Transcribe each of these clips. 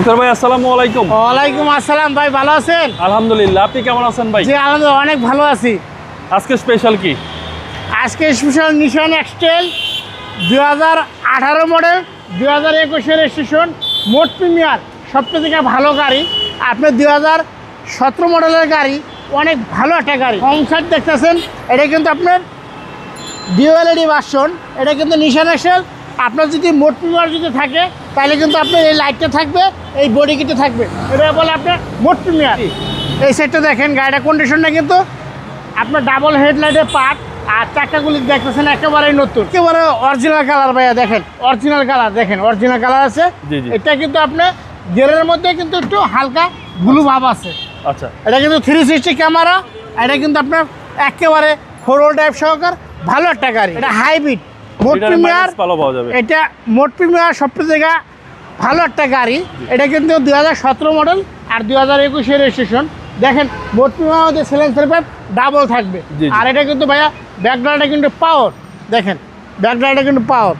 মুক্তার ভাই আসসালামু আলাইকুম। ওয়ালাইকুম আসসালাম ভাই, ভালো আছেন? আলহামদুলিল্লাহ, আপনি কেমন আছেন ভাই? জি আলহামদুলিল্লাহ, অনেক ভালো আছি। আজকে স্পেশাল কি? আজকে স্পেশাল নিশান এক্সটেল 2018 মডেল, 2021 রেজিস্ট্রেশন, মোট প্রিমিয়ার, সবচেয়ে থেকে ভালো গাড়ি। আপনি 2017 মডেলের গাড়ি, অনেক ভালো একটা গাড়ি। হোম সাইড দেখতেছেন, এটা কিন্তু আপনার ডিওএলইডি ভার্সন। এটা কিন্তু নিশান এক্সটেল। আপনার যদি মোট প্রিমিয়ার যদি থাকে তাহলে কিন্তু আপনার এই লাইটটা থাকবে, এই বডি কিটে থাকবে, এটা বলে আপনার মোট প্রিমিয়ার। এই সাইডটা দেখেন, গাড়িটা কন্ডিশনটা কিন্তু আপনার ডাবল হেডলাইটের পার্ট, আর চাকাগুলি দেখতেছেন একেবারেই নতুন, একেবারে অরিজিনাল কালার ভাইয়া। দেখেন অরিজিনাল কালার, দেখেন অরিজিনাল কালার আছে। এটা কিন্তু আপনার গিয়ারের মধ্যে কিন্তু একটু হালকা ব্লু ভাব আছে। আচ্ছা, এটা কিন্তু 360 ক্যামেরা। এটা কিন্তু আপনার একেবারে 4 ড্রাইভ সহকার ভালো একটা গাড়ি। এটা হাইব্রিড মোট প্রিমিয়ার, এটা মোট প্রিমিয়ার সবচেয়ে জায়গা ভালো একটা গাড়ি। এটা কিন্তু 2017 মডেল আর 2021 রেজিস্ট্রেশন। দেখেন মোট প্রিমিয়ার মধ্যে সিলেন্সার পাইপ ডাবল থাকবে। আর এটা কিন্তু ভাইয়া ব্যাকগ্রাউন্ডটা কিন্তু পাওয়ার, দেখেন ব্যাকগ্রাউন্ডটা কিন্তু পাওয়ার।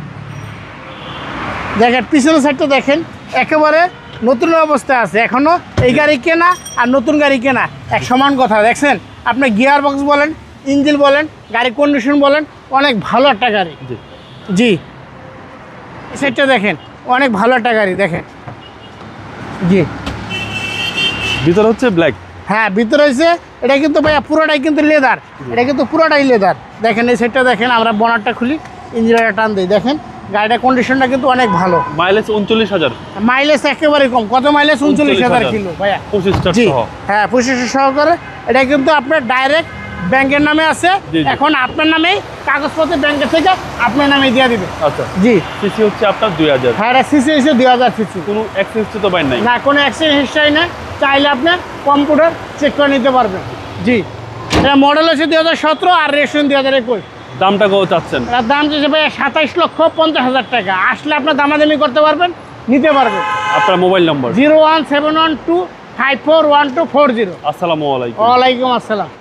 দেখেন পিছনের সাইডটা দেখেন, একেবারে নতুন অবস্থায় আছে। এখনও এই গাড়ি কেনা আর নতুন গাড়ি কেনা এক সমান কথা। দেখছেন আপনি গিয়ার বক্স বলেন, ইঞ্জিন বলেন, গাড়ির কন্ডিশন বলেন, অনেক ভালো একটা গাড়ি। জি সেটটা দেখেন, অনেক ভালো একটা গাড়ি। দেখেন জি, ভিতরে হচ্ছে ব্ল্যাক। হ্যাঁ ভিতরে হয়েছে। এটা কিন্তু ভাইয়া পুরোটাই কিন্তু লেদার, এটা কিন্তু পুরোটাই লেদার। দেখেন এই সেটটা দেখেন, আমরা বনারটা খুলি, ইঞ্জিনটা টান দিই। দেখেন গাড়িটার কন্ডিশনটা কিন্তু অনেক ভালো। মাইলেজ 39,000। মাইলেজ একেবারে কম। কত মাইলেজ? 39,000 কিলো ভাইয়া। 25 জি সহ। হ্যাঁ 25 সহকারে। এটা কিন্তু আপনার ডাইরেক্ট ব্যাংকের নামে আছে। এখন আপনার নামেই কাগজপত্র ব্যাংকের থেকে আপনার নামে দিয়ে দিবে। আচ্ছা জি, সিসি হচ্ছে আপনার 2000। হ্যাঁ এটা সিসি হচ্ছে 2000 সিসি। কোনো অ্যাক্সিডেন্ট তো পাই নাই না, কোনো অ্যাক্সিডেন্ট হিস্ট্রি নেই। চাইলে আপনার কম্পিউটার চেক করে নিতে পারবেন। জি, এটা মডেল হচ্ছে 2017 আর রেজিস্ট্রেশন 2021। দামটা কত চাচ্ছেন? এটার দাম হচ্ছে ভাই 27,50,000 টাকা। আসলে আপনার দামাদামি করতে পারবেন, নিতে পারবেন। আপনার মোবাইল নম্বর? 01712541240। আসসালামু আলাইকুম। ওয়ালাইকুম আসসালাম।